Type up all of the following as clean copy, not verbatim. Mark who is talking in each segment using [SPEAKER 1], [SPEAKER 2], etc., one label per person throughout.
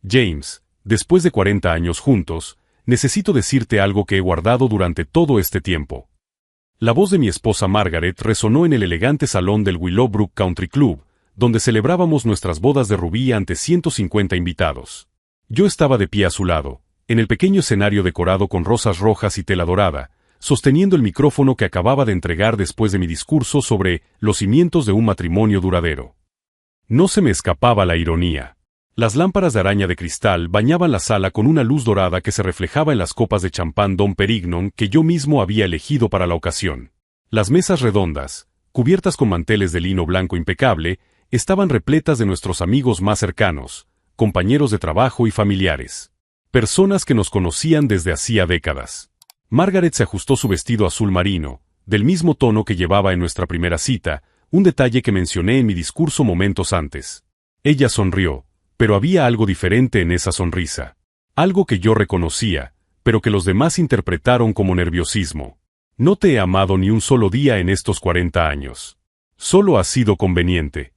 [SPEAKER 1] James, después de 40 años juntos, necesito decirte algo que he guardado durante todo este tiempo. La voz de mi esposa Margaret resonó en el elegante salón del Willowbrook Country Club, donde celebrábamos nuestras bodas de rubí ante 150 invitados. Yo estaba de pie a su lado, en el pequeño escenario decorado con rosas rojas y tela dorada, sosteniendo el micrófono que acababa de entregar después de mi discurso sobre los cimientos de un matrimonio duradero. No se me escapaba la ironía. Las lámparas de araña de cristal bañaban la sala con una luz dorada que se reflejaba en las copas de champán Dom Perignon que yo mismo había elegido para la ocasión. Las mesas redondas, cubiertas con manteles de lino blanco impecable, estaban repletas de nuestros amigos más cercanos, compañeros de trabajo y familiares. Personas que nos conocían desde hacía décadas. Margaret se ajustó su vestido azul marino, del mismo tono que llevaba en nuestra primera cita, un detalle que mencioné en mi discurso momentos antes. Ella sonrió, pero había algo diferente en esa sonrisa. Algo que yo reconocía, pero que los demás interpretaron como nerviosismo. No te he amado ni un solo día en estos 40 años. Solo ha sido conveniente.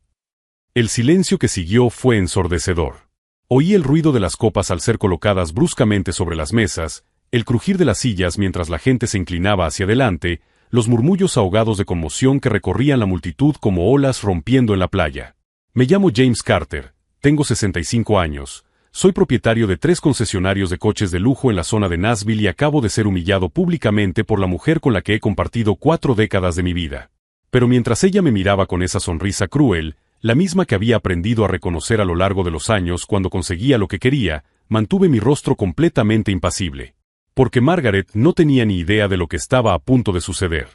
[SPEAKER 1] El silencio que siguió fue ensordecedor. Oí el ruido de las copas al ser colocadas bruscamente sobre las mesas, el crujir de las sillas mientras la gente se inclinaba hacia adelante, los murmullos ahogados de conmoción que recorrían la multitud como olas rompiendo en la playa. Me llamo James Carter, tengo 65 años, soy propietario de 3 concesionarios de coches de lujo en la zona de Nashville y acabo de ser humillado públicamente por la mujer con la que he compartido 4 décadas de mi vida. Pero mientras ella me miraba con esa sonrisa cruel, la misma que había aprendido a reconocer a lo largo de los años cuando conseguía lo que quería, mantuve mi rostro completamente impasible. Porque Margaret no tenía ni idea de lo que estaba a punto de suceder.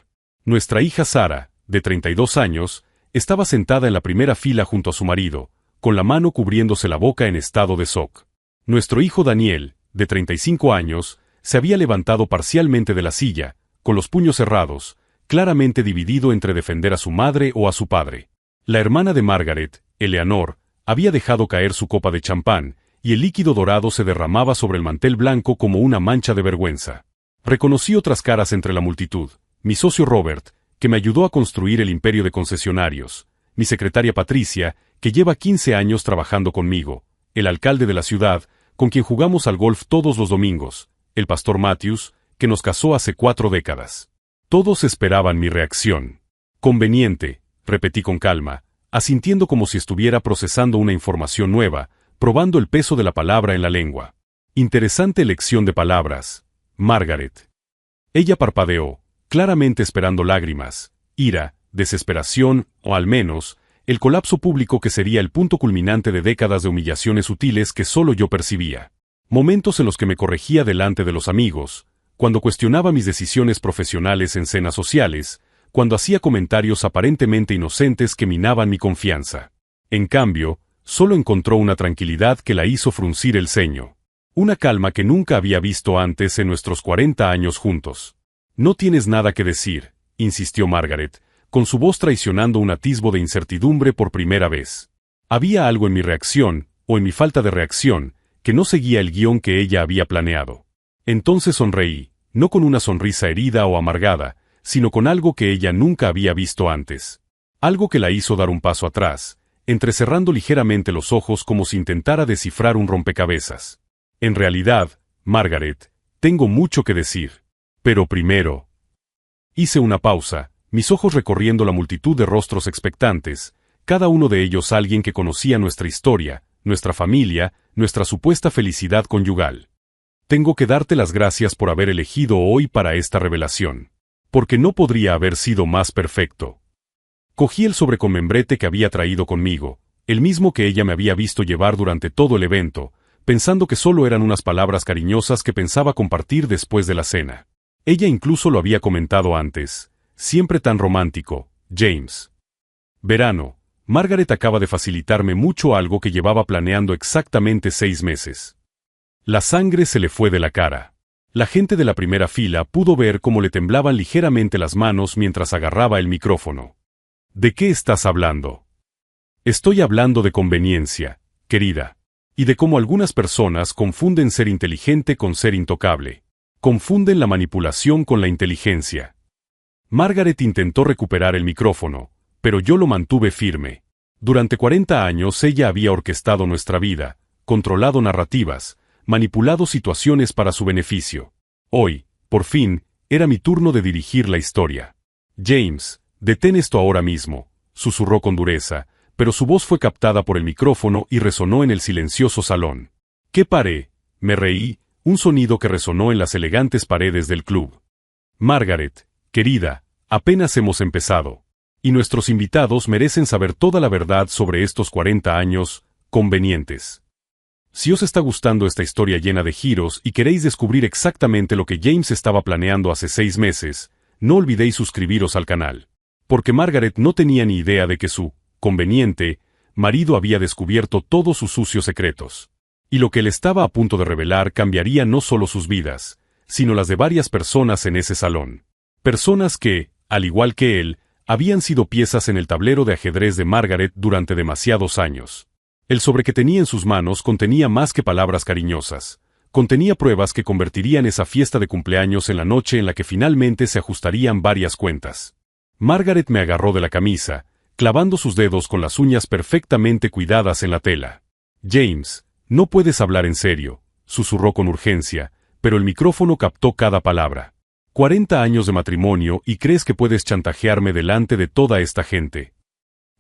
[SPEAKER 1] Nuestra hija Sarah, de 32 años, estaba sentada en la primera fila junto a su marido, con la mano cubriéndose la boca en estado de shock. Nuestro hijo Daniel, de 35 años, se había levantado parcialmente de la silla, con los puños cerrados, claramente dividido entre defender a su madre o a su padre. La hermana de Margaret, Eleanor, había dejado caer su copa de champán, y el líquido dorado se derramaba sobre el mantel blanco como una mancha de vergüenza. Reconocí otras caras entre la multitud, mi socio Robert, que me ayudó a construir el imperio de concesionarios, mi secretaria Patricia, que lleva 15 años trabajando conmigo, el alcalde de la ciudad, con quien jugamos al golf todos los domingos, el pastor Matthews, que nos casó hace 4 décadas. Todos esperaban mi reacción. Conveniente, repetí con calma, asintiendo como si estuviera procesando una información nueva, probando el peso de la palabra en la lengua. Interesante elección de palabras, Margaret. Ella parpadeó, claramente esperando lágrimas, ira, desesperación, o al menos, el colapso público que sería el punto culminante de décadas de humillaciones sutiles que solo yo percibía. Momentos en los que me corregía delante de los amigos, cuando cuestionaba mis decisiones profesionales en cenas sociales, cuando hacía comentarios aparentemente inocentes que minaban mi confianza. En cambio, solo encontró una tranquilidad que la hizo fruncir el ceño. Una calma que nunca había visto antes en nuestros 40 años juntos. No tienes nada que decir, insistió Margaret, con su voz traicionando un atisbo de incertidumbre por primera vez. Había algo en mi reacción, o en mi falta de reacción, que no seguía el guión que ella había planeado. Entonces sonreí, no con una sonrisa herida o amargada, sino con algo que ella nunca había visto antes. Algo que la hizo dar un paso atrás, entrecerrando ligeramente los ojos como si intentara descifrar un rompecabezas. En realidad, Margaret, tengo mucho que decir. Pero primero... Hice una pausa, mis ojos recorriendo la multitud de rostros expectantes, cada uno de ellos alguien que conocía nuestra historia, nuestra familia, nuestra supuesta felicidad conyugal. Tengo que darte las gracias por haber elegido hoy para esta revelación. Porque no podría haber sido más perfecto. Cogí el sobre con membrete que había traído conmigo, el mismo que ella me había visto llevar durante todo el evento, pensando que solo eran unas palabras cariñosas que pensaba compartir después de la cena. Ella incluso lo había comentado antes. Siempre tan romántico, James. Verano. Margaret acaba de facilitarme mucho algo que llevaba planeando exactamente 6 meses. La sangre se le fue de la cara. La gente de la primera fila pudo ver cómo le temblaban ligeramente las manos mientras agarraba el micrófono. ¿De qué estás hablando? Estoy hablando de conveniencia, querida. Y de cómo algunas personas confunden ser inteligente con ser intocable. Confunden la manipulación con la inteligencia. Margaret intentó recuperar el micrófono, pero yo lo mantuve firme. Durante 40 años ella había orquestado nuestra vida, controlado narrativas, manipulado situaciones para su beneficio. Hoy, por fin, era mi turno de dirigir la historia. James, detén esto ahora mismo, susurró con dureza, pero su voz fue captada por el micrófono y resonó en el silencioso salón. ¿Qué paré? Me reí, un sonido que resonó en las elegantes paredes del club. Margaret, querida, apenas hemos empezado. Y nuestros invitados merecen saber toda la verdad sobre estos 40 años convenientes. Si os está gustando esta historia llena de giros y queréis descubrir exactamente lo que James estaba planeando hace 6 meses, no olvidéis suscribiros al canal. Porque Margaret no tenía ni idea de que su conveniente marido había descubierto todos sus sucios secretos. Y lo que él estaba a punto de revelar cambiaría no solo sus vidas, sino las de varias personas en ese salón. Personas que, al igual que él, habían sido piezas en el tablero de ajedrez de Margaret durante demasiados años. El sobre que tenía en sus manos contenía más que palabras cariñosas. Contenía pruebas que convertirían esa fiesta de cumpleaños en la noche en la que finalmente se ajustarían varias cuentas. Margaret me agarró de la camisa, clavando sus dedos con las uñas perfectamente cuidadas en la tela. James, no puedes hablar en serio, susurró con urgencia, pero el micrófono captó cada palabra. 40 años de matrimonio y crees que puedes chantajearme delante de toda esta gente.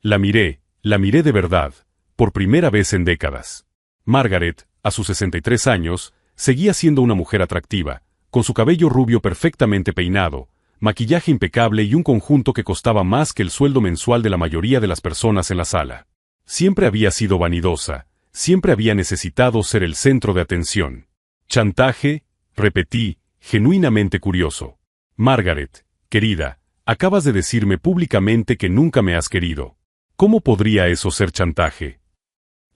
[SPEAKER 1] La miré de verdad, por primera vez en décadas. Margaret, a sus 63 años, seguía siendo una mujer atractiva, con su cabello rubio perfectamente peinado, maquillaje impecable y un conjunto que costaba más que el sueldo mensual de la mayoría de las personas en la sala. Siempre había sido vanidosa, siempre había necesitado ser el centro de atención. ¿Chantaje? Repetí, genuinamente curioso. Margaret, querida, acabas de decirme públicamente que nunca me has querido. ¿Cómo podría eso ser chantaje?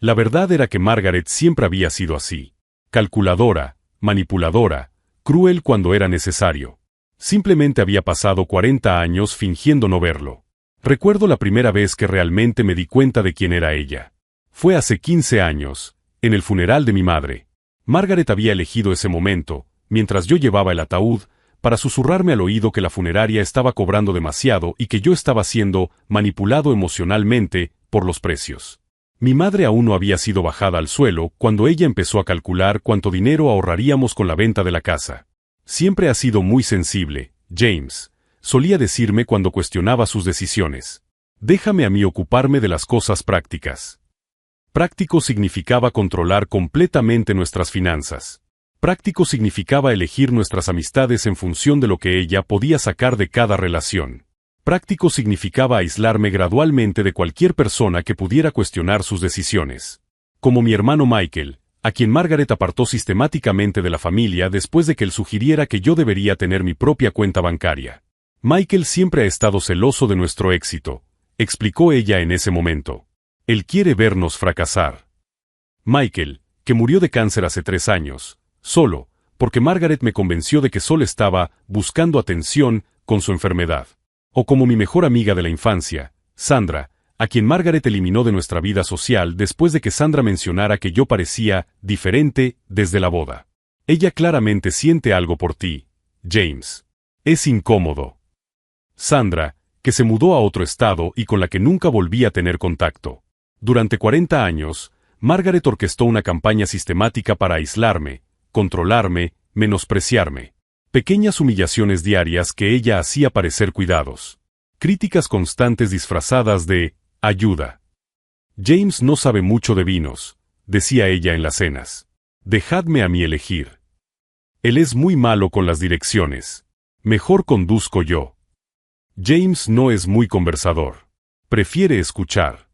[SPEAKER 1] La verdad era que Margaret siempre había sido así. Calculadora, manipuladora, cruel cuando era necesario. Simplemente había pasado 40 años fingiendo no verlo. Recuerdo la primera vez que realmente me di cuenta de quién era ella. Fue hace 15 años, en el funeral de mi madre. Margaret había elegido ese momento, mientras yo llevaba el ataúd, para susurrarme al oído que la funeraria estaba cobrando demasiado y que yo estaba siendo manipulado emocionalmente por los precios. Mi madre aún no había sido bajada al suelo cuando ella empezó a calcular cuánto dinero ahorraríamos con la venta de la casa. Siempre ha sido muy sensible, James, solía decirme cuando cuestionaba sus decisiones. Déjame a mí ocuparme de las cosas prácticas. Práctico significaba controlar completamente nuestras finanzas. Práctico significaba elegir nuestras amistades en función de lo que ella podía sacar de cada relación. Práctico significaba aislarme gradualmente de cualquier persona que pudiera cuestionar sus decisiones. Como mi hermano Michael, a quien Margaret apartó sistemáticamente de la familia después de que él sugiriera que yo debería tener mi propia cuenta bancaria. Michael siempre ha estado celoso de nuestro éxito, explicó ella en ese momento. Él quiere vernos fracasar. Michael, que murió de cáncer hace 3 años, solo, porque Margaret me convenció de que solo estaba buscando atención con su enfermedad. O como mi mejor amiga de la infancia, Sandra, a quien Margaret eliminó de nuestra vida social después de que Sandra mencionara que yo parecía diferente desde la boda. Ella claramente siente algo por ti, James. Es incómodo. Sandra, que se mudó a otro estado y con la que nunca volví a tener contacto. Durante 40 años, Margaret orquestó una campaña sistemática para aislarme, controlarme, menospreciarme. Pequeñas humillaciones diarias que ella hacía parecer cuidados. Críticas constantes disfrazadas de ayuda. James no sabe mucho de vinos, decía ella en las cenas. Dejadme a mí elegir. Él es muy malo con las direcciones. Mejor conduzco yo. James no es muy conversador. Prefiere escuchar.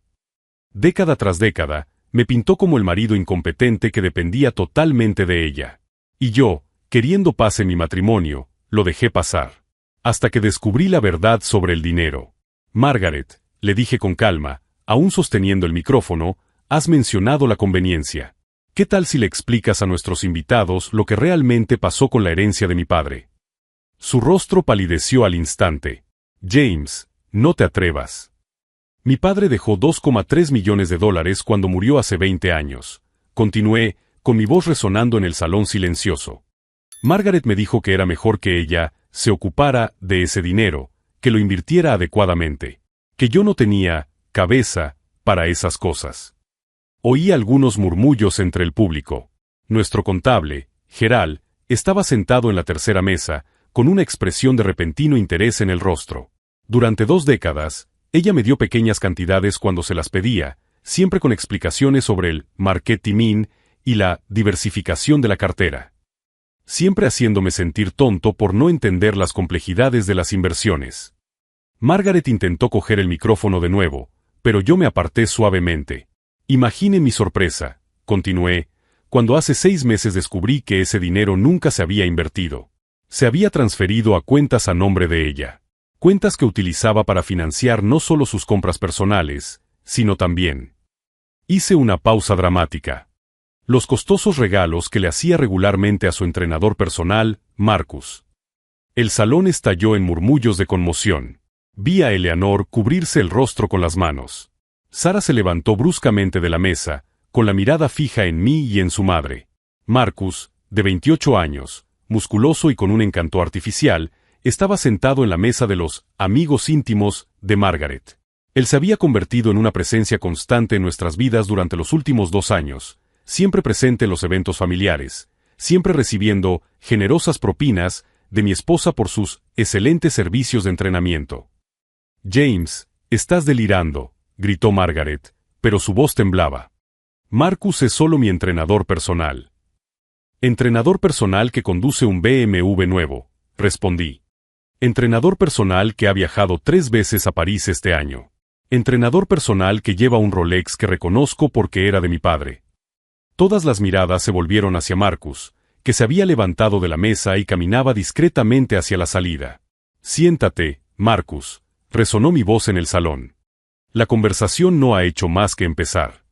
[SPEAKER 1] Década tras década, me pintó como el marido incompetente que dependía totalmente de ella. Y yo, queriendo paz en mi matrimonio, lo dejé pasar. Hasta que descubrí la verdad sobre el dinero. Margaret, le dije con calma, aún sosteniendo el micrófono, has mencionado la conveniencia. ¿Qué tal si le explicas a nuestros invitados lo que realmente pasó con la herencia de mi padre? Su rostro palideció al instante. James, no te atrevas. Mi padre dejó $2,3 millones cuando murió hace 20 años. Continué, con mi voz resonando en el salón silencioso. Margaret me dijo que era mejor que ella se ocupara de ese dinero, que lo invirtiera adecuadamente, que yo no tenía cabeza para esas cosas. Oí algunos murmullos entre el público. Nuestro contable, Gerald, estaba sentado en la tercera mesa, con una expresión de repentino interés en el rostro. Durante 2 décadas, ella me dio pequeñas cantidades cuando se las pedía, siempre con explicaciones sobre el market timing y la diversificación de la cartera. Siempre haciéndome sentir tonto por no entender las complejidades de las inversiones. Margaret intentó coger el micrófono de nuevo, pero yo me aparté suavemente. Imagine mi sorpresa, continué, cuando hace 6 meses descubrí que ese dinero nunca se había invertido. Se había transferido a cuentas a nombre de ella. Cuentas que utilizaba para financiar no solo sus compras personales, sino también. Hice una pausa dramática. Los costosos regalos que le hacía regularmente a su entrenador personal, Marcus. El salón estalló en murmullos de conmoción. Vi a Eleanor cubrirse el rostro con las manos. Sara se levantó bruscamente de la mesa, con la mirada fija en mí y en su madre. Marcus, de 28 años, musculoso y con un encanto artificial, estaba sentado en la mesa de los amigos íntimos de Margaret. Él se había convertido en una presencia constante en nuestras vidas durante los últimos 2 años, siempre presente en los eventos familiares, siempre recibiendo generosas propinas de mi esposa por sus excelentes servicios de entrenamiento. James, estás delirando, gritó Margaret, pero su voz temblaba. Marcus es solo mi entrenador personal. Entrenador personal que conduce un BMW nuevo, respondí. Entrenador personal que ha viajado 3 veces a París este año. Entrenador personal que lleva un Rolex que reconozco porque era de mi padre. Todas las miradas se volvieron hacia Marcus, que se había levantado de la mesa y caminaba discretamente hacia la salida. Siéntate, Marcus, resonó mi voz en el salón. La conversación no ha hecho más que empezar.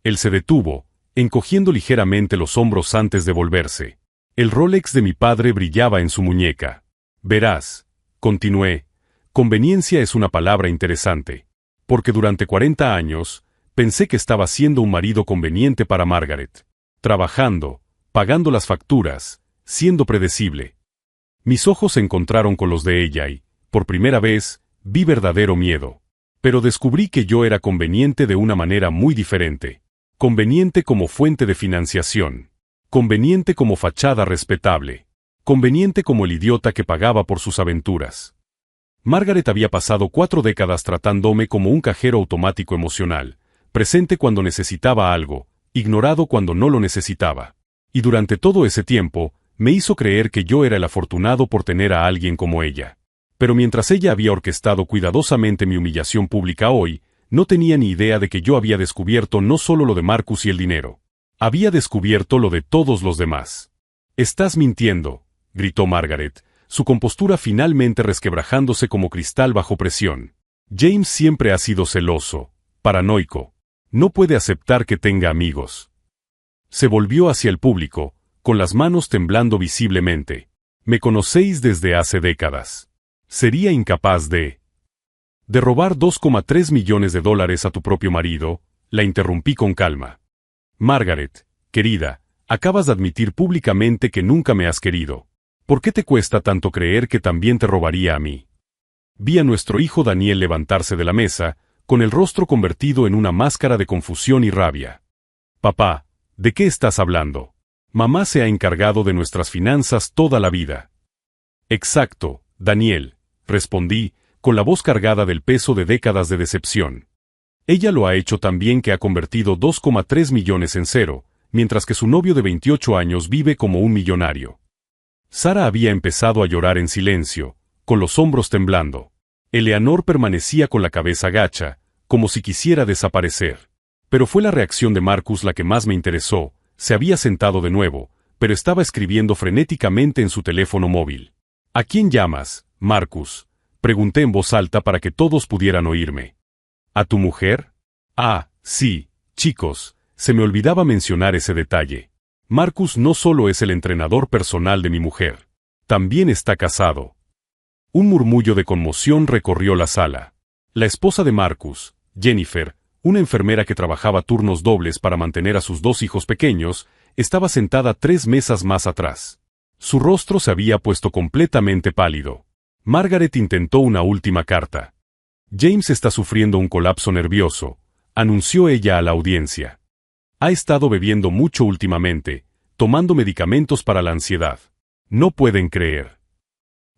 [SPEAKER 1] Él se detuvo, encogiendo ligeramente los hombros antes de volverse. El Rolex de mi padre brillaba en su muñeca. Verás, continué, conveniencia es una palabra interesante, porque durante 40 años, pensé que estaba siendo un marido conveniente para Margaret, trabajando, pagando las facturas, siendo predecible. Mis ojos se encontraron con los de ella y, por primera vez, vi verdadero miedo. Pero descubrí que yo era conveniente de una manera muy diferente. Conveniente como fuente de financiación. Conveniente como fachada respetable. Conveniente como el idiota que pagaba por sus aventuras. Margaret había pasado 4 décadas tratándome como un cajero automático emocional, presente cuando necesitaba algo, ignorado cuando no lo necesitaba. Y durante todo ese tiempo, me hizo creer que yo era el afortunado por tener a alguien como ella. Pero mientras ella había orquestado cuidadosamente mi humillación pública hoy, no tenía ni idea de que yo había descubierto no solo lo de Marcus y el dinero. Había descubierto lo de todos los demás. «Estás mintiendo», gritó Margaret, su compostura finalmente resquebrajándose como cristal bajo presión. «James siempre ha sido celoso, paranoico. No puede aceptar que tenga amigos». Se volvió hacia el público, con las manos temblando visiblemente. «Me conocéis desde hace décadas. Sería incapaz de robar $2,3 millones a tu propio marido», la interrumpí con calma. «Margaret, querida, acabas de admitir públicamente que nunca me has querido. ¿Por qué te cuesta tanto creer que también te robaría a mí?» Vi a nuestro hijo Daniel levantarse de la mesa, con el rostro convertido en una máscara de confusión y rabia. «Papá, ¿de qué estás hablando? Mamá se ha encargado de nuestras finanzas toda la vida». «Exacto, Daniel», respondí, con la voz cargada del peso de décadas de decepción. Ella lo ha hecho tan bien que ha convertido 2,3 millones en cero, mientras que su novio de 28 años vive como un millonario. Sara había empezado a llorar en silencio, con los hombros temblando. Eleanor permanecía con la cabeza gacha, como si quisiera desaparecer. Pero fue la reacción de Marcus la que más me interesó. Se había sentado de nuevo, pero estaba escribiendo frenéticamente en su teléfono móvil. «¿A quién llamas, Marcus?», pregunté en voz alta para que todos pudieran oírme. «¿A tu mujer?» «Ah, sí, chicos, se me olvidaba mencionar ese detalle. Marcus no solo es el entrenador personal de mi mujer, también está casado». Un murmullo de conmoción recorrió la sala. La esposa de Marcus, Jennifer, una enfermera que trabajaba turnos dobles para mantener a sus 2 hijos pequeños, estaba sentada 3 mesas más atrás. Su rostro se había puesto completamente pálido. Margaret intentó una última carta. «James está sufriendo un colapso nervioso», anunció ella a la audiencia. Ha estado bebiendo mucho últimamente, tomando medicamentos para la ansiedad. No pueden creer.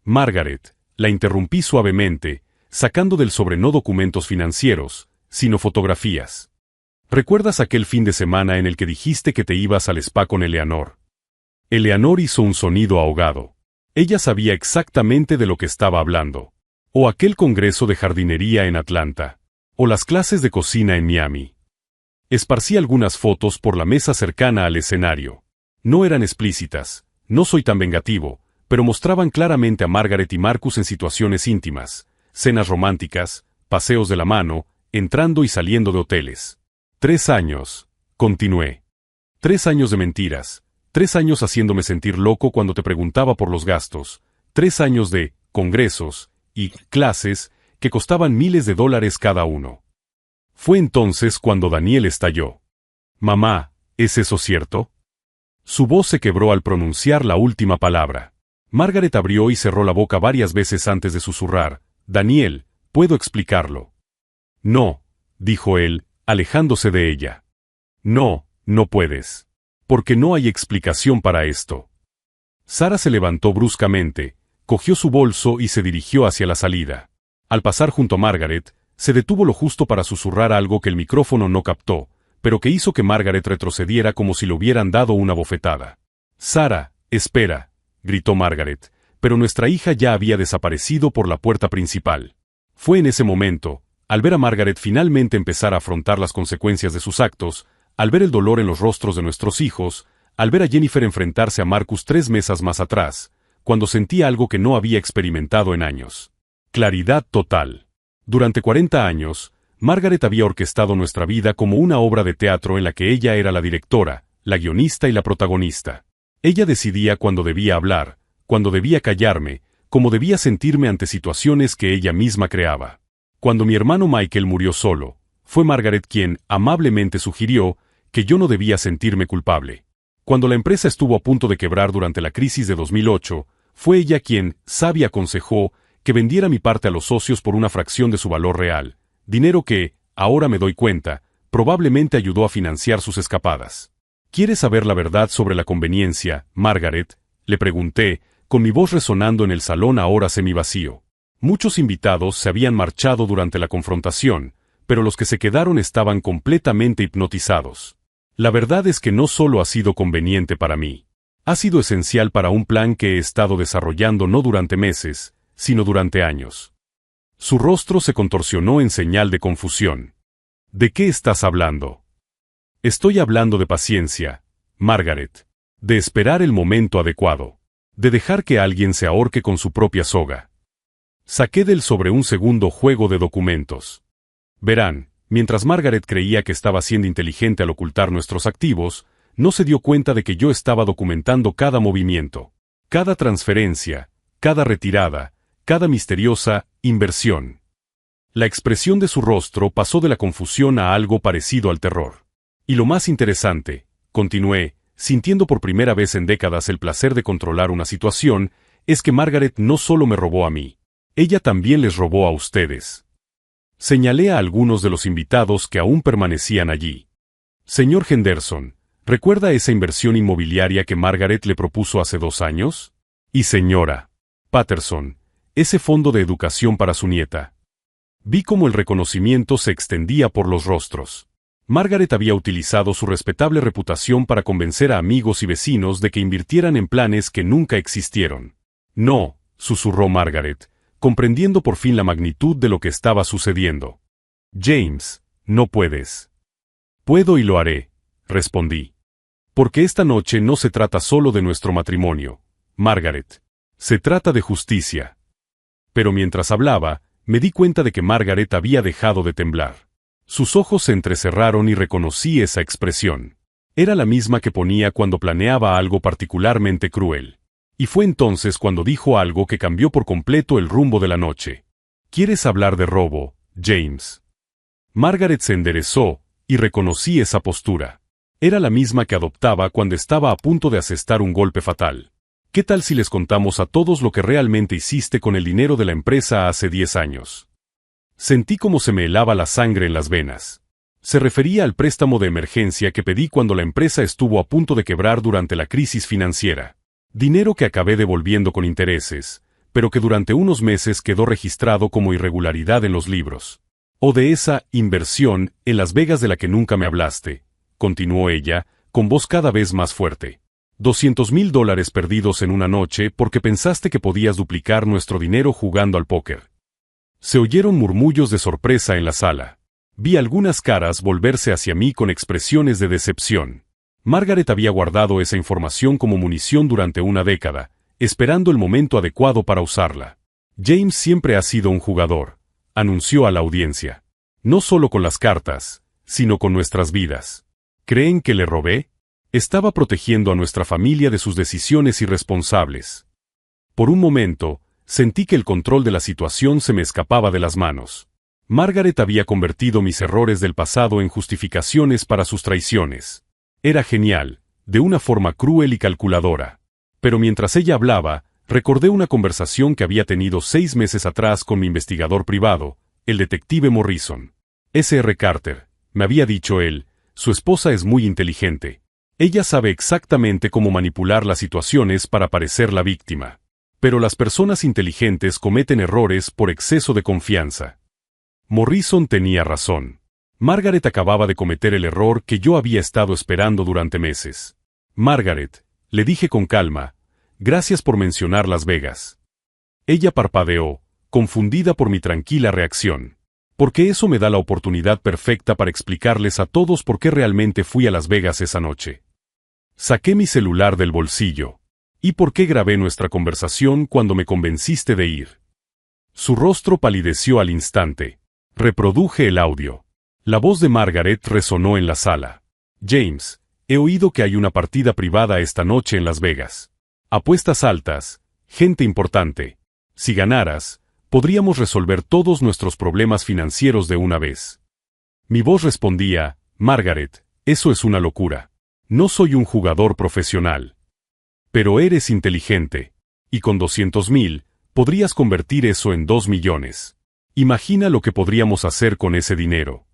[SPEAKER 1] Margaret, la interrumpí suavemente, sacando del sobre no documentos financieros, sino fotografías. ¿Recuerdas aquel fin de semana en el que dijiste que te ibas al spa con Eleanor? Eleanor hizo un sonido ahogado. Ella sabía exactamente de lo que estaba hablando. O aquel congreso de jardinería en Atlanta. O las clases de cocina en Miami. Esparcí algunas fotos por la mesa cercana al escenario. No eran explícitas, no soy tan vengativo, pero mostraban claramente a Margaret y Marcus en situaciones íntimas, cenas románticas, paseos de la mano, entrando y saliendo de hoteles. 3 años, continué. 3 años de mentiras, 3 años haciéndome sentir loco cuando te preguntaba por los gastos, 3 años de congresos y clases que costaban miles de dólares cada uno. Fue entonces cuando Daniel estalló. Mamá, ¿es eso cierto? Su voz se quebró al pronunciar la última palabra. Margaret abrió y cerró la boca varias veces antes de susurrar. Daniel, ¿puedo explicarlo? No, dijo él, alejándose de ella. No, no puedes. Porque no hay explicación para esto. Sara se levantó bruscamente, cogió su bolso y se dirigió hacia la salida. Al pasar junto a Margaret, se detuvo lo justo para susurrar algo que el micrófono no captó, pero que hizo que Margaret retrocediera como si le hubieran dado una bofetada. Sara, espera, gritó Margaret, pero nuestra hija ya había desaparecido por la puerta principal. Fue en ese momento, al ver a Margaret finalmente empezar a afrontar las consecuencias de sus actos, al ver el dolor en los rostros de nuestros hijos, al ver a Jennifer enfrentarse a Marcus 3 mesas más atrás, cuando sentí algo que no había experimentado en años. Claridad total. Durante 40 años, Margaret había orquestado nuestra vida como una obra de teatro en la que ella era la directora, la guionista y la protagonista. Ella decidía cuándo debía hablar, cuándo debía callarme, cómo debía sentirme ante situaciones que ella misma creaba. Cuando mi hermano Michael murió solo, fue Margaret quien, amablemente sugirió, que yo no debía sentirme culpable. Cuando la empresa estuvo a punto de quebrar durante la crisis de 2008, fue ella quien, sabia, aconsejó que vendiera mi parte a los socios por una fracción de su valor real, dinero que, ahora me doy cuenta, probablemente ayudó a financiar sus escapadas. ¿Quieres saber la verdad sobre la conveniencia, Margaret?, le pregunté, con mi voz resonando en el salón ahora semivacío. Muchos invitados se habían marchado durante la confrontación, pero los que se quedaron estaban completamente hipnotizados. La verdad es que no solo ha sido conveniente para mí. Ha sido esencial para un plan que he estado desarrollando no durante meses, sino durante años. Su rostro se contorsionó en señal de confusión. ¿De qué estás hablando? Estoy hablando de paciencia, Margaret. De esperar el momento adecuado. De dejar que alguien se ahorque con su propia soga. Saqué del sobre un segundo juego de documentos. Verán, mientras Margaret creía que estaba siendo inteligente al ocultar nuestros activos, no se dio cuenta de que yo estaba documentando cada movimiento, cada transferencia, cada retirada, cada misteriosa inversión. La expresión de su rostro pasó de la confusión a algo parecido al terror. Y lo más interesante, continué, sintiendo por primera vez en décadas el placer de controlar una situación, es que Margaret no solo me robó a mí, ella también les robó a ustedes. Señalé a algunos de los invitados que aún permanecían allí. Señor Henderson, ¿recuerda esa inversión inmobiliaria que Margaret le propuso hace 2 años? Y señora Patterson, ese fondo de educación para su nieta. Vi cómo el reconocimiento se extendía por los rostros. Margaret había utilizado su respetable reputación para convencer a amigos y vecinos de que invirtieran en planes que nunca existieron. No, susurró Margaret, comprendiendo por fin la magnitud de lo que estaba sucediendo. James, no puedes. Puedo y lo haré, respondí. Porque esta noche no se trata solo de nuestro matrimonio, Margaret. Se trata de justicia. Pero mientras hablaba, me di cuenta de que Margaret había dejado de temblar. Sus ojos se entrecerraron y reconocí esa expresión. Era la misma que ponía cuando planeaba algo particularmente cruel. Y fue entonces cuando dijo algo que cambió por completo el rumbo de la noche. ¿Quieres hablar de robo, James? Margaret se enderezó, y reconocí esa postura. Era la misma que adoptaba cuando estaba a punto de asestar un golpe fatal. ¿Qué tal si les contamos a todos lo que realmente hiciste con el dinero de la empresa hace 10 años? Sentí como se me helaba la sangre en las venas. Se refería al préstamo de emergencia que pedí cuando la empresa estuvo a punto de quebrar durante la crisis financiera. Dinero que acabé devolviendo con intereses, pero que durante unos meses quedó registrado como irregularidad en los libros. O de esa inversión en Las Vegas de la que nunca me hablaste, continuó ella, con voz cada vez más fuerte. $200,000 perdidos en una noche porque pensaste que podías duplicar nuestro dinero jugando al póker. Se oyeron murmullos de sorpresa en la sala. Vi algunas caras volverse hacia mí con expresiones de decepción. Margaret había guardado esa información como munición durante una década, esperando el momento adecuado para usarla. James siempre ha sido un jugador, anunció a la audiencia. No solo con las cartas, sino con nuestras vidas. ¿Creen que le robé? Estaba protegiendo a nuestra familia de sus decisiones irresponsables. Por un momento, sentí que el control de la situación se me escapaba de las manos. Margaret había convertido mis errores del pasado en justificaciones para sus traiciones. Era genial, de una forma cruel y calculadora. Pero mientras ella hablaba, recordé una conversación que había tenido 6 meses atrás con mi investigador privado, el detective Morrison. S.R. Carter, me había dicho él, su esposa es muy inteligente. Ella sabe exactamente cómo manipular las situaciones para parecer la víctima. Pero las personas inteligentes cometen errores por exceso de confianza. Morrison tenía razón. Margaret acababa de cometer el error que yo había estado esperando durante meses. Margaret, le dije con calma, gracias por mencionar Las Vegas. Ella parpadeó, confundida por mi tranquila reacción. Porque eso me da la oportunidad perfecta para explicarles a todos por qué realmente fui a Las Vegas esa noche. Saqué mi celular del bolsillo. ¿Y por qué grabé nuestra conversación cuando me convenciste de ir? Su rostro palideció al instante. Reproduje el audio. La voz de Margaret resonó en la sala. James, he oído que hay una partida privada esta noche en Las Vegas. Apuestas altas, gente importante. Si ganaras, podríamos resolver todos nuestros problemas financieros de una vez. Mi voz respondía, Margaret, eso es una locura. No soy un jugador profesional. Pero eres inteligente. Y con 200,000, podrías convertir eso en 2 millones. Imagina lo que podríamos hacer con ese dinero.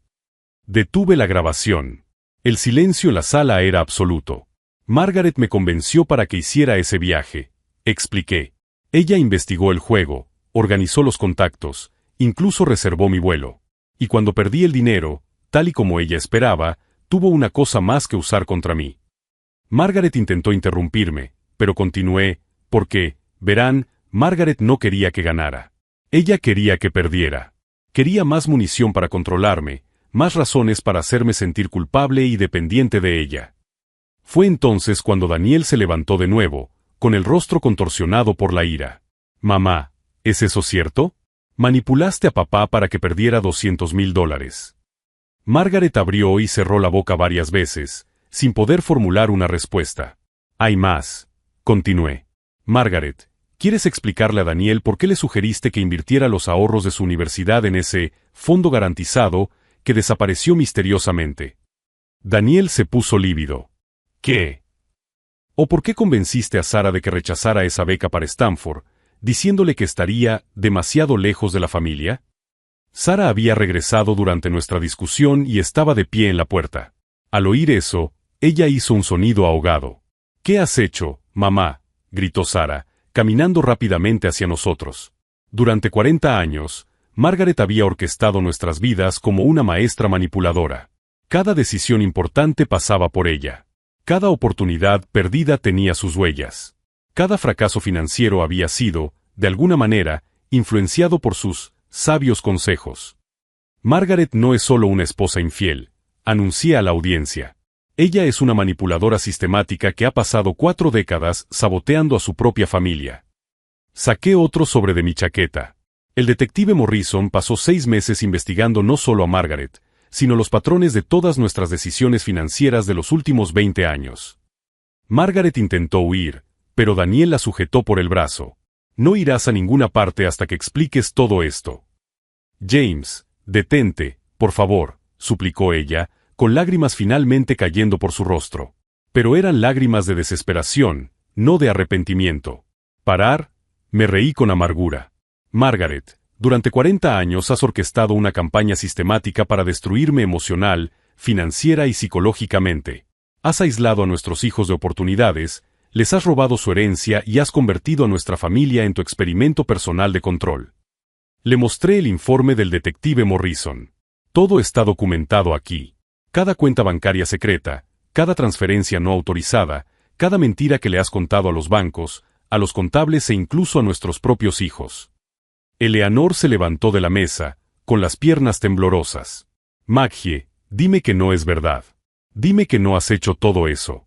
[SPEAKER 1] Detuve la grabación. El silencio en la sala era absoluto. Margaret me convenció para que hiciera ese viaje. Expliqué. Ella investigó el juego, organizó los contactos, incluso reservó mi vuelo. Y cuando perdí el dinero, tal y como ella esperaba, tuvo una cosa más que usar contra mí. Margaret intentó interrumpirme, pero continué, porque, verán, Margaret no quería que ganara. Ella quería que perdiera. Quería más munición para controlarme, más razones para hacerme sentir culpable y dependiente de ella. Fue entonces cuando Daniel se levantó de nuevo, con el rostro contorsionado por la ira. Mamá, ¿es eso cierto? Manipulaste a papá para que perdiera $200,000. Margaret abrió y cerró la boca varias veces, sin poder formular una respuesta. Hay más. Continué. Margaret, ¿quieres explicarle a Daniel por qué le sugeriste que invirtiera los ahorros de su universidad en ese fondo garantizado que desapareció misteriosamente? Daniel se puso lívido. ¿Qué? ¿O por qué convenciste a Sara de que rechazara esa beca para Stanford, diciéndole que estaría demasiado lejos de la familia? Sara había regresado durante nuestra discusión y estaba de pie en la puerta. Al oír eso, ella hizo un sonido ahogado. ¿Qué has hecho, mamá?, gritó Sara, caminando rápidamente hacia nosotros. Durante 40 años, Margaret había orquestado nuestras vidas como una maestra manipuladora. Cada decisión importante pasaba por ella. Cada oportunidad perdida tenía sus huellas. Cada fracaso financiero había sido, de alguna manera, influenciado por sus sabios consejos. Margaret no es solo una esposa infiel, anuncié a la audiencia. Ella es una manipuladora sistemática que ha pasado 4 décadas saboteando a su propia familia. Saqué otro sobre de mi chaqueta. El detective Morrison pasó 6 meses investigando no solo a Margaret, sino los patrones de todas nuestras decisiones financieras de los últimos 20 años. Margaret intentó huir, pero Daniel la sujetó por el brazo. No irás a ninguna parte hasta que expliques todo esto. James, detente, por favor, suplicó ella, con lágrimas finalmente cayendo por su rostro. Pero eran lágrimas de desesperación, no de arrepentimiento. ¿Parar? Me reí con amargura. Margaret, durante 40 años has orquestado una campaña sistemática para destruirme emocional, financiera y psicológicamente. Has aislado a nuestros hijos de oportunidades, les has robado su herencia y has convertido a nuestra familia en tu experimento personal de control. Le mostré el informe del detective Morrison. Todo está documentado aquí. Cada cuenta bancaria secreta, cada transferencia no autorizada, cada mentira que le has contado a los bancos, a los contables e incluso a nuestros propios hijos. Eleanor se levantó de la mesa, con las piernas temblorosas. Maggie, dime que no es verdad. Dime que no has hecho todo eso.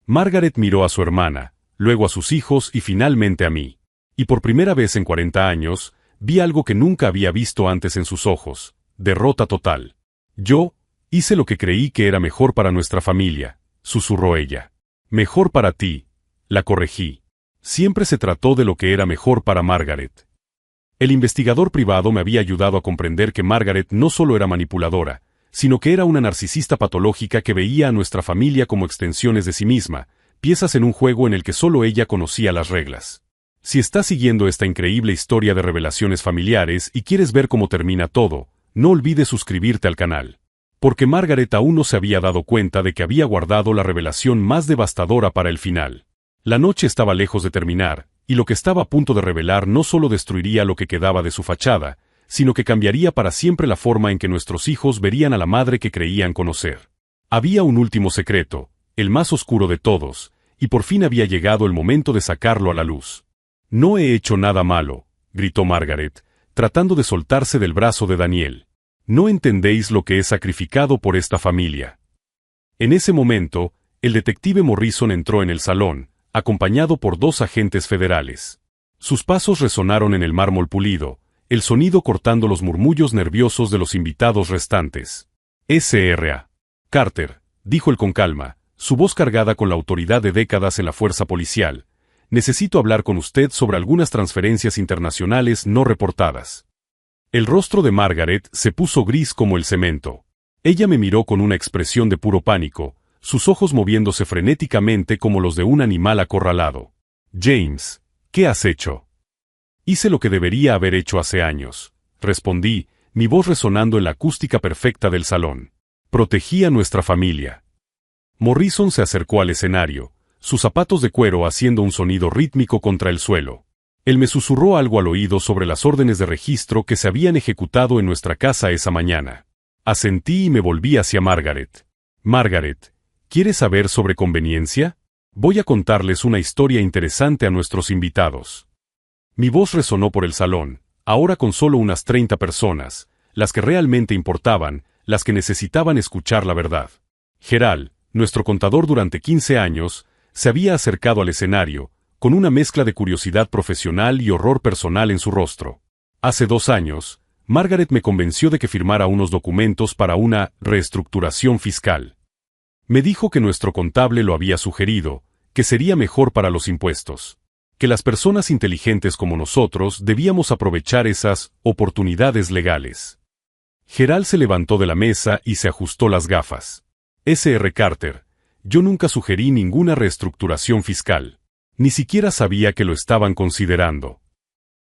[SPEAKER 1] Margaret miró a su hermana, luego a sus hijos y finalmente a mí. Y por primera vez en 40 años, vi algo que nunca había visto antes en sus ojos: derrota total. Yo hice lo que creí que era mejor para nuestra familia, susurró ella. Mejor para ti, la corregí. Siempre se trató de lo que era mejor para Margaret. El investigador privado me había ayudado a comprender que Margaret no solo era manipuladora, sino que era una narcisista patológica que veía a nuestra familia como extensiones de sí misma, piezas en un juego en el que solo ella conocía las reglas. Si estás siguiendo esta increíble historia de revelaciones familiares y quieres ver cómo termina todo, no olvides suscribirte al canal. Porque Margaret aún no se había dado cuenta de que había guardado la revelación más devastadora para el final. La noche estaba lejos de terminar, y lo que estaba a punto de revelar no solo destruiría lo que quedaba de su fachada, sino que cambiaría para siempre la forma en que nuestros hijos verían a la madre que creían conocer. Había un último secreto, el más oscuro de todos, y por fin había llegado el momento de sacarlo a la luz. No he hecho nada malo, gritó Margaret, tratando de soltarse del brazo de Daniel. No entendéis lo que he sacrificado por esta familia. En ese momento, el detective Morrison entró en el salón, acompañado por 2 agentes federales. Sus pasos resonaron en el mármol pulido, el sonido cortando los murmullos nerviosos de los invitados restantes. S.R.A. Carter, dijo él con calma, su voz cargada con la autoridad de décadas en la fuerza policial. Necesito hablar con usted sobre algunas transferencias internacionales no reportadas. El rostro de Margaret se puso gris como el cemento. Ella me miró con una expresión de puro pánico, sus ojos moviéndose frenéticamente como los de un animal acorralado. James, ¿qué has hecho? Hice lo que debería haber hecho hace años, respondí, mi voz resonando en la acústica perfecta del salón. Protegí a nuestra familia. Morrison se acercó al escenario, sus zapatos de cuero haciendo un sonido rítmico contra el suelo. Él me susurró algo al oído sobre las órdenes de registro que se habían ejecutado en nuestra casa esa mañana. Asentí y me volví hacia Margaret. Margaret, ¿quieres saber sobre conveniencia? Voy a contarles una historia interesante a nuestros invitados. Mi voz resonó por el salón, ahora con solo unas 30 personas, las que realmente importaban, las que necesitaban escuchar la verdad. Gerald, nuestro contador durante 15 años, se había acercado al escenario, con una mezcla de curiosidad profesional y horror personal en su rostro. Hace 2 años, Margaret me convenció de que firmara unos documentos para una reestructuración fiscal. Me dijo que nuestro contable lo había sugerido, que sería mejor para los impuestos, que las personas inteligentes como nosotros debíamos aprovechar esas oportunidades legales. Gerald se levantó de la mesa y se ajustó las gafas. S.R. Carter, yo nunca sugerí ninguna reestructuración fiscal. Ni siquiera sabía que lo estaban considerando.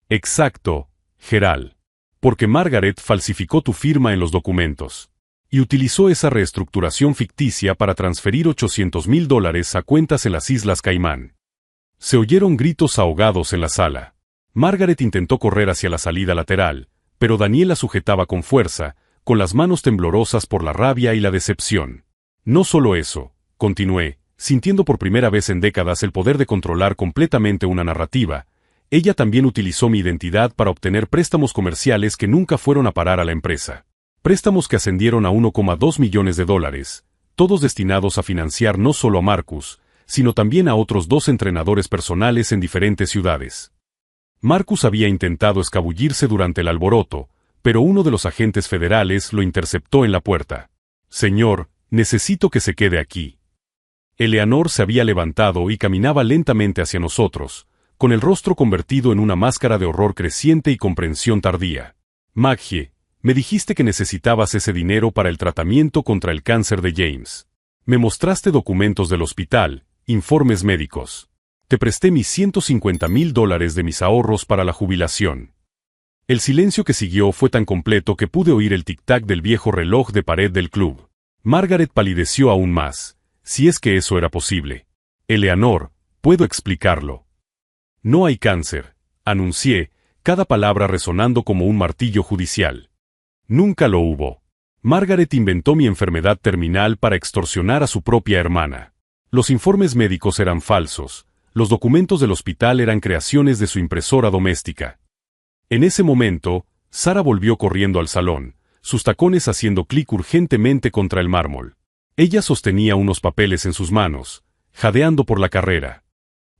[SPEAKER 1] Exacto, Gerald. Porque Margaret falsificó tu firma en los documentos. Y utilizó esa reestructuración ficticia para transferir $800,000 a cuentas en las Islas Caimán. Se oyeron gritos ahogados en la sala. Margaret intentó correr hacia la salida lateral, pero Daniel la sujetaba con fuerza, con las manos temblorosas por la rabia y la decepción. No solo eso, continué, sintiendo por primera vez en décadas el poder de controlar completamente una narrativa, ella también utilizó mi identidad para obtener préstamos comerciales que nunca fueron a parar a la empresa. Préstamos que ascendieron a $1,2 millones, todos destinados a financiar no solo a Marcus, sino también a otros 2 entrenadores personales en diferentes ciudades. Marcus había intentado escabullirse durante el alboroto, pero uno de los agentes federales lo interceptó en la puerta. Señor, necesito que se quede aquí. Eleanor se había levantado y caminaba lentamente hacia nosotros, con el rostro convertido en una máscara de horror creciente y comprensión tardía. Maggie, me dijiste que necesitabas ese dinero para el tratamiento contra el cáncer de James. Me mostraste documentos del hospital, informes médicos. Te presté mis $150,000 de mis ahorros para la jubilación. El silencio que siguió fue tan completo que pude oír el tic-tac del viejo reloj de pared del club. Margaret palideció aún más, si es que eso era posible. Eleanor, puedo explicarlo. No hay cáncer, anuncié, cada palabra resonando como un martillo judicial. Nunca lo hubo. Margaret inventó mi enfermedad terminal para extorsionar a su propia hermana. Los informes médicos eran falsos, los documentos del hospital eran creaciones de su impresora doméstica. En ese momento, Sara volvió corriendo al salón, sus tacones haciendo clic urgentemente contra el mármol. Ella sostenía unos papeles en sus manos, jadeando por la carrera.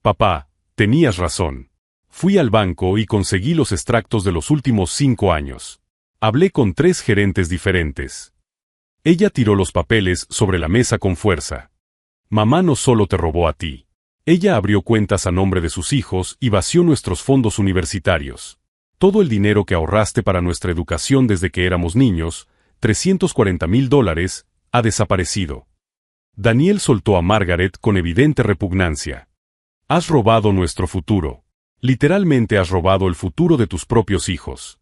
[SPEAKER 1] Papá, tenías razón. Fui al banco y conseguí los extractos de los últimos 5 años. Hablé con 3 gerentes diferentes. Ella tiró los papeles sobre la mesa con fuerza. Mamá no solo te robó a ti. Ella abrió cuentas a nombre de sus hijos y vació nuestros fondos universitarios. Todo el dinero que ahorraste para nuestra educación desde que éramos niños, $340,000, ha desaparecido. Daniel soltó a Margaret con evidente repugnancia. Has robado nuestro futuro. Literalmente has robado el futuro de tus propios hijos.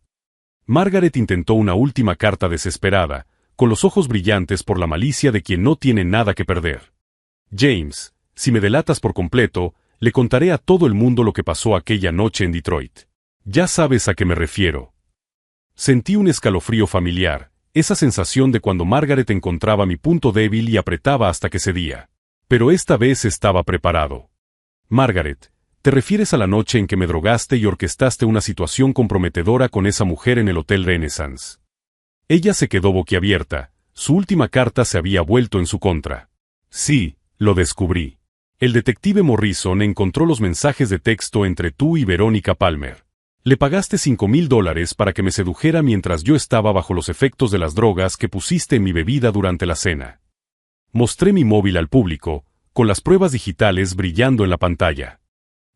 [SPEAKER 1] Margaret intentó una última carta desesperada, con los ojos brillantes por la malicia de quien no tiene nada que perder. James, si me delatas por completo, le contaré a todo el mundo lo que pasó aquella noche en Detroit. Ya sabes a qué me refiero. Sentí un escalofrío familiar, esa sensación de cuando Margaret encontraba mi punto débil y apretaba hasta que cedía. Pero esta vez estaba preparado. Margaret, ¿te refieres a la noche en que me drogaste y orquestaste una situación comprometedora con esa mujer en el Hotel Renaissance? Ella se quedó boquiabierta, su última carta se había vuelto en su contra. Sí, lo descubrí. El detective Morrison encontró los mensajes de texto entre tú y Verónica Palmer. Le pagaste $5,000 para que me sedujera mientras yo estaba bajo los efectos de las drogas que pusiste en mi bebida durante la cena. Mostré mi móvil al público, con las pruebas digitales brillando en la pantalla.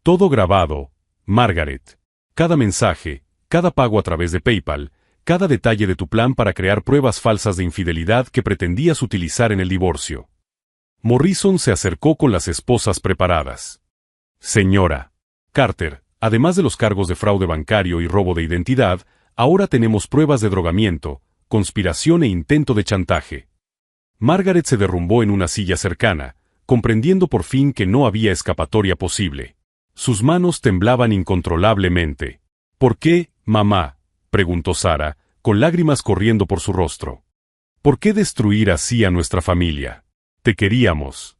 [SPEAKER 1] Todo grabado, Margaret. Cada mensaje, cada pago a través de PayPal, cada detalle de tu plan para crear pruebas falsas de infidelidad que pretendías utilizar en el divorcio. Morrison se acercó con las esposas preparadas. Señora Carter, además de los cargos de fraude bancario y robo de identidad, ahora tenemos pruebas de drogamiento, conspiración e intento de chantaje. Margaret se derrumbó en una silla cercana, comprendiendo por fin que no había escapatoria posible. Sus manos temblaban incontrolablemente. ¿Por qué, mamá?, preguntó Sara, con lágrimas corriendo por su rostro. ¿Por qué destruir así a nuestra familia? Te queríamos.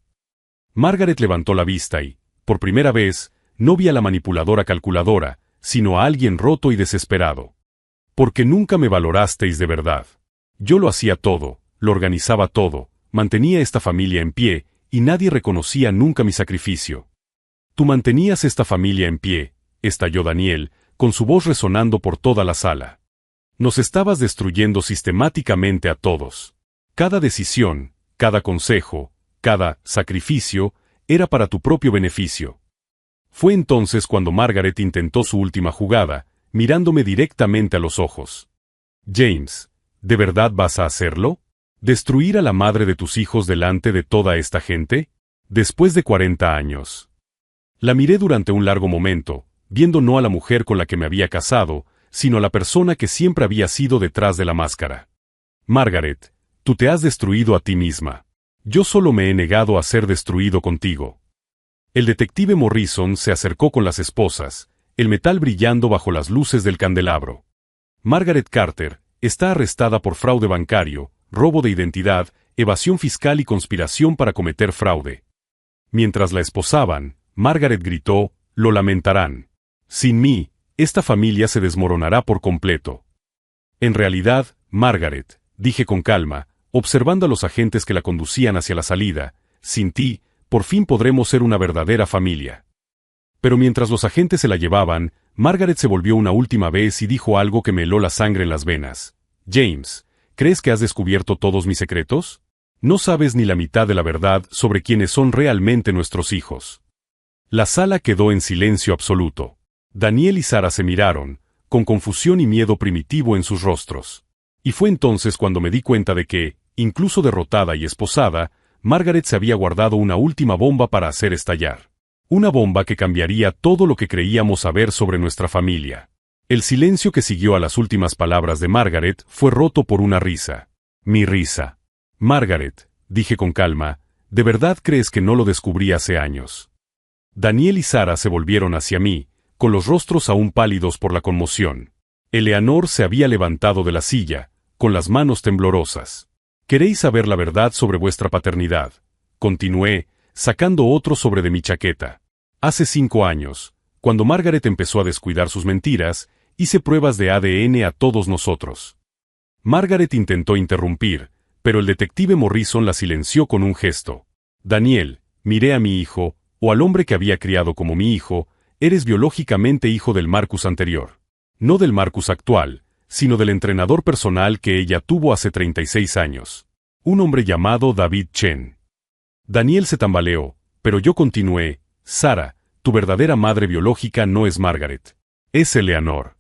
[SPEAKER 1] Margaret levantó la vista y, por primera vez, no vi a la manipuladora calculadora, sino a alguien roto y desesperado. Porque nunca me valorasteis de verdad. Yo lo hacía todo, lo organizaba todo, mantenía esta familia en pie, y nadie reconocía nunca mi sacrificio. Tú mantenías esta familia en pie, estalló Daniel, con su voz resonando por toda la sala. Nos estabas destruyendo sistemáticamente a todos. Cada decisión, cada consejo, cada sacrificio, era para tu propio beneficio. Fue entonces cuando Margaret intentó su última jugada, mirándome directamente a los ojos. James, ¿de verdad vas a hacerlo? ¿Destruir a la madre de tus hijos delante de toda esta gente? Después de 40 años. La miré durante un largo momento, viendo no a la mujer con la que me había casado, sino a la persona que siempre había sido detrás de la máscara. Margaret, tú te has destruido a ti misma. Yo solo me he negado a ser destruido contigo. El detective Morrison se acercó con las esposas, el metal brillando bajo las luces del candelabro. Margaret Carter está arrestada por fraude bancario, robo de identidad, evasión fiscal y conspiración para cometer fraude. Mientras la esposaban, Margaret gritó, lo lamentarán. Sin mí, esta familia se desmoronará por completo. En realidad, Margaret, dije con calma, observando a los agentes que la conducían hacia la salida, sin ti, por fin podremos ser una verdadera familia. Pero mientras los agentes se la llevaban, Margaret se volvió una última vez y dijo algo que me heló la sangre en las venas. James, ¿crees que has descubierto todos mis secretos? No sabes ni la mitad de la verdad sobre quiénes son realmente nuestros hijos. La sala quedó en silencio absoluto. Daniel y Sara se miraron, con confusión y miedo primitivo en sus rostros. Y fue entonces cuando me di cuenta de que, incluso derrotada y esposada, Margaret se había guardado una última bomba para hacer estallar. Una bomba que cambiaría todo lo que creíamos saber sobre nuestra familia. El silencio que siguió a las últimas palabras de Margaret fue roto por una risa. Mi risa. Margaret, dije con calma, ¿de verdad crees que no lo descubrí hace años? Daniel y Sara se volvieron hacia mí, con los rostros aún pálidos por la conmoción. Eleanor se había levantado de la silla, con las manos temblorosas. ¿Queréis saber la verdad sobre vuestra paternidad? Continué, sacando otro sobre de mi chaqueta. Hace 5 años, cuando Margaret empezó a descuidar sus mentiras, hice pruebas de ADN a todos nosotros. Margaret intentó interrumpir, pero el detective Morrison la silenció con un gesto. Daniel, miré a mi hijo, o al hombre que había criado como mi hijo, eres biológicamente hijo del Marcus anterior. No del Marcus actual, sino del entrenador personal que ella tuvo hace 36 años. Un hombre llamado David Chen. Daniel se tambaleó, pero yo continué, Sara, tu verdadera madre biológica no es Margaret. Es Eleanor.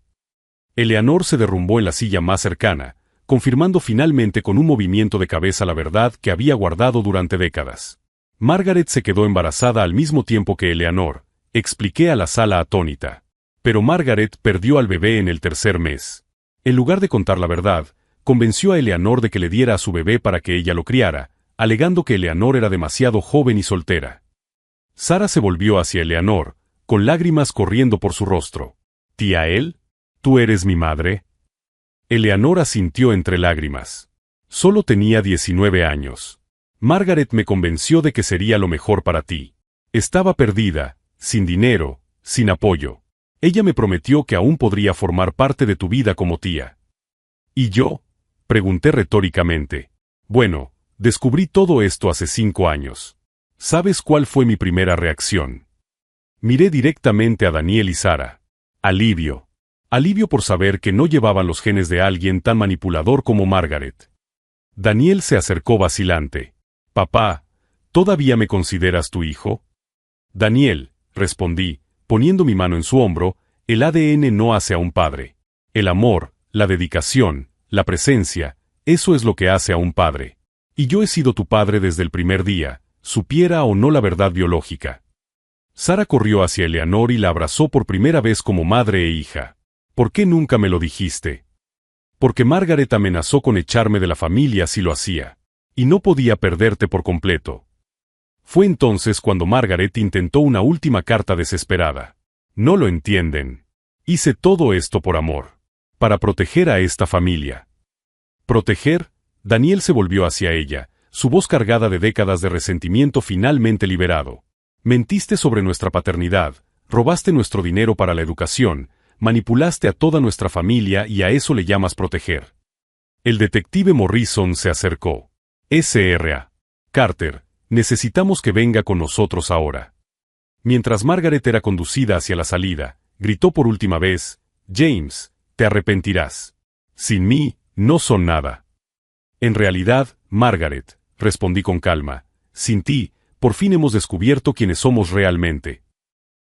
[SPEAKER 1] Eleanor se derrumbó en la silla más cercana, confirmando finalmente con un movimiento de cabeza la verdad que había guardado durante décadas. Margaret se quedó embarazada al mismo tiempo que Eleanor, expliqué a la sala atónita. Pero Margaret perdió al bebé en el 3er mes. En lugar de contar la verdad, convenció a Eleanor de que le diera a su bebé para que ella lo criara, alegando que Eleanor era demasiado joven y soltera. Sara se volvió hacia Eleanor, con lágrimas corriendo por su rostro. «¿Tía Elle? ¿Tú eres mi madre?» Eleanor asintió entre lágrimas. Solo tenía 19 años. Margaret me convenció de que sería lo mejor para ti. Estaba perdida, sin dinero, sin apoyo. Ella me prometió que aún podría formar parte de tu vida como tía. ¿Y yo? Pregunté retóricamente. Bueno, descubrí todo esto hace 5 años. ¿Sabes cuál fue mi primera reacción? Miré directamente a Daniel y Sara. Alivio. Alivio por saber que no llevaban los genes de alguien tan manipulador como Margaret. Daniel se acercó vacilante. Papá, ¿todavía me consideras tu hijo? Daniel, respondí, poniendo mi mano en su hombro, el ADN no hace a un padre. El amor, la dedicación, la presencia, eso es lo que hace a un padre. Y yo he sido tu padre desde el primer día, supiera o no la verdad biológica. Sara corrió hacia Eleanor y la abrazó por primera vez como madre e hija. ¿Por qué nunca me lo dijiste? Porque Margaret amenazó con echarme de la familia si lo hacía. Y no podía perderte por completo. Fue entonces cuando Margaret intentó una última carta desesperada. No lo entienden. Hice todo esto por amor. Para proteger a esta familia. ¿Proteger? Daniel se volvió hacia ella, su voz cargada de décadas de resentimiento finalmente liberado. Mentiste sobre nuestra paternidad, robaste nuestro dinero para la educación, manipulaste a toda nuestra familia y a eso le llamas proteger. El detective Morrison se acercó. S.R.A. Carter, necesitamos que venga con nosotros ahora. Mientras Margaret era conducida hacia la salida, gritó por última vez, James, te arrepentirás. Sin mí, no son nada. En realidad, Margaret, respondí con calma, sin ti, por fin hemos descubierto quiénes somos realmente.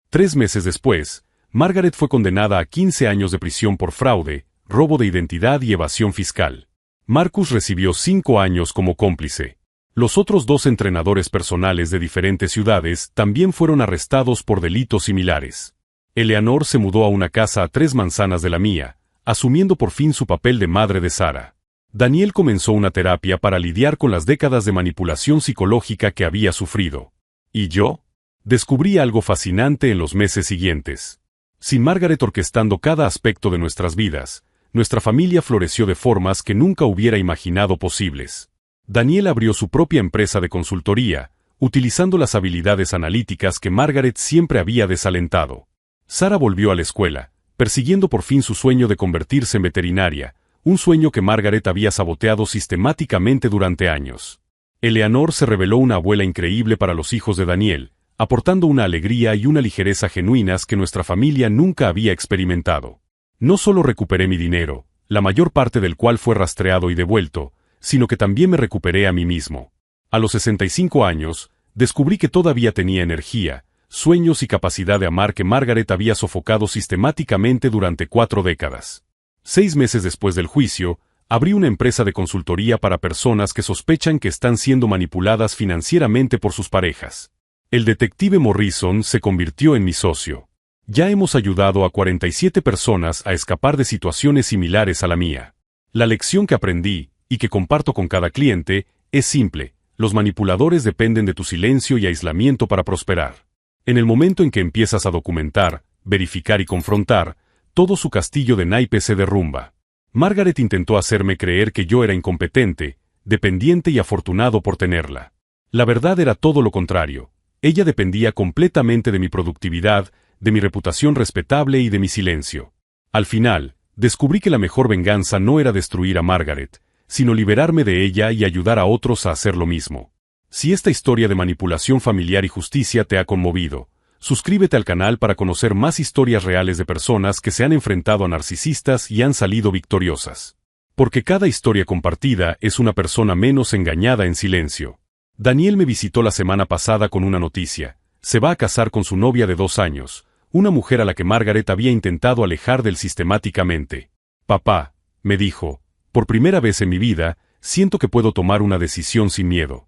[SPEAKER 1] 3 meses después, Margaret fue condenada a 15 años de prisión por fraude, robo de identidad y evasión fiscal. Marcus recibió 5 años como cómplice. Los otros 2 entrenadores personales de diferentes ciudades también fueron arrestados por delitos similares. Eleanor se mudó a una casa a 3 manzanas de la mía, asumiendo por fin su papel de madre de Sara. Daniel comenzó una terapia para lidiar con las décadas de manipulación psicológica que había sufrido. ¿Y yo? Descubrí algo fascinante en los meses siguientes. Sin Margaret orquestando cada aspecto de nuestras vidas, nuestra familia floreció de formas que nunca hubiera imaginado posibles. Daniel abrió su propia empresa de consultoría, utilizando las habilidades analíticas que Margaret siempre había desalentado. Sara volvió a la escuela, persiguiendo por fin su sueño de convertirse en veterinaria, un sueño que Margaret había saboteado sistemáticamente durante años. Eleanor se reveló una abuela increíble para los hijos de Daniel, aportando una alegría y una ligereza genuinas que nuestra familia nunca había experimentado. No solo recuperé mi dinero, la mayor parte del cual fue rastreado y devuelto, sino que también me recuperé a mí mismo. A los 65 años, descubrí que todavía tenía energía, sueños y capacidad de amar que Margaret había sofocado sistemáticamente durante 4 décadas. 6 meses después del juicio, abrí una empresa de consultoría para personas que sospechan que están siendo manipuladas financieramente por sus parejas. El detective Morrison se convirtió en mi socio. Ya hemos ayudado a 47 personas a escapar de situaciones similares a la mía. La lección que aprendí, y que comparto con cada cliente, Es simple, los manipuladores dependen de tu silencio y aislamiento para prosperar. En el momento en que empiezas a documentar, verificar y confrontar, todo su castillo de naipes se derrumba. Margaret intentó hacerme creer que yo era incompetente, dependiente y afortunado por tenerla. La verdad era todo lo contrario. Ella dependía completamente de mi productividad, de mi reputación respetable y de mi silencio. Al final, descubrí que la mejor venganza no era destruir a Margaret, sino liberarme de ella y ayudar a otros a hacer lo mismo. Si esta historia de manipulación familiar y justicia te ha conmovido, suscríbete al canal para conocer más historias reales de personas que se han enfrentado a narcisistas y han salido victoriosas. Porque cada historia compartida es una persona menos engañada en silencio. Daniel me visitó la semana pasada con una noticia. Se va a casar con su novia de 2 años, una mujer a la que Margaret había intentado alejar del sistemáticamente. Papá, me dijo, por primera vez en mi vida, siento que puedo tomar una decisión sin miedo.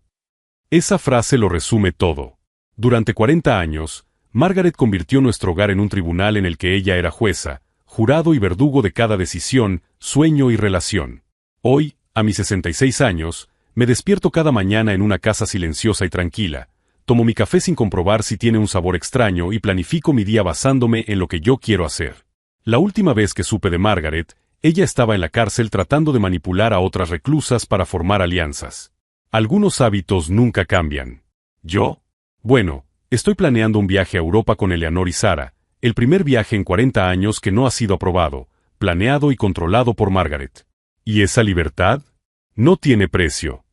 [SPEAKER 1] Esa frase lo resume todo. Durante 40 años, Margaret convirtió nuestro hogar en un tribunal en el que ella era jueza, jurado y verdugo de cada decisión, sueño y relación. Hoy, a mis 66 años, me despierto cada mañana en una casa silenciosa y tranquila, tomo mi café sin comprobar si tiene un sabor extraño y planifico mi día basándome en lo que yo quiero hacer. La última vez que supe de Margaret, ella estaba en la cárcel tratando de manipular a otras reclusas para formar alianzas. Algunos hábitos nunca cambian. ¿Yo? Bueno, estoy planeando un viaje a Europa con Eleanor y Sara, el primer viaje en 40 años que no ha sido aprobado, planeado y controlado por Margaret. ¿Y esa libertad? No tiene precio.